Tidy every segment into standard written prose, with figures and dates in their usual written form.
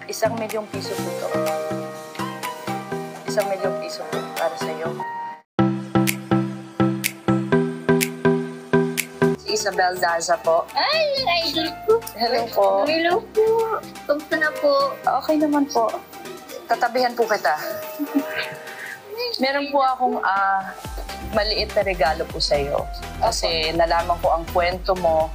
1,000,000 piso po to. 1,000,000 piso po para sa'yo. Si Isabel Daza po. Ay, idol po. Hello po. Hello po. Kamusta na po? Okay naman po. Tatabihan po kita. Meron po akong maliit na regalo po sa'yo. Kasi nalaman ko ang kwento mo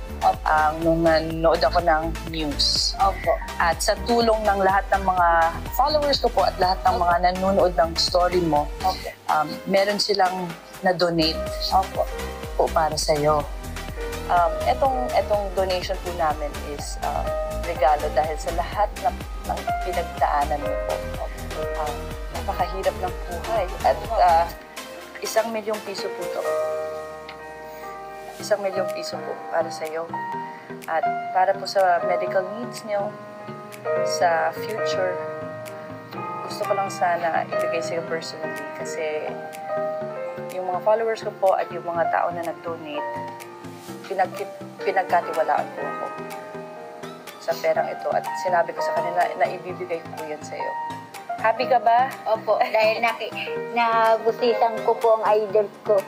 nung nanood ako ng news. Opo. At sa tulong ng lahat ng mga followers ko po at lahat ng mga nanonood ng story mo, meron silang na-donate po para sa'yo. Etong donation po namin is regalo dahil sa lahat ng pinagdaanan mo po. Napakahirap ng buhay. At 1,000,000 piso po to. 1,000,000 piso po para sa'yo. At para po sa medical needs nyo, sa future, gusto ko lang sana ibigay sa'yo personally kasi yung mga followers ko po at yung mga tao na nag-donate, pinagkatiwalaan po ako sa perang ito at sinabi ko sa kanila na ibibigay ko po yan sa'yo. Happy ka ba? Opo, dahil nabusitan ko po ang idol ko.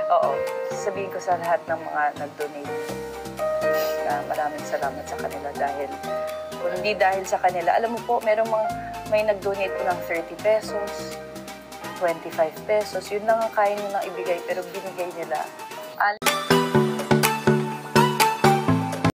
Oo. Sabihin ko sa lahat ng mga nag-donate na maraming salamat sa kanila dahil kung hindi dahil sa kanila, alam mo po, may nag-donate po ng 30 pesos, 25 pesos. Yun lang ang kaya nyo nang ibigay pero binigay nila.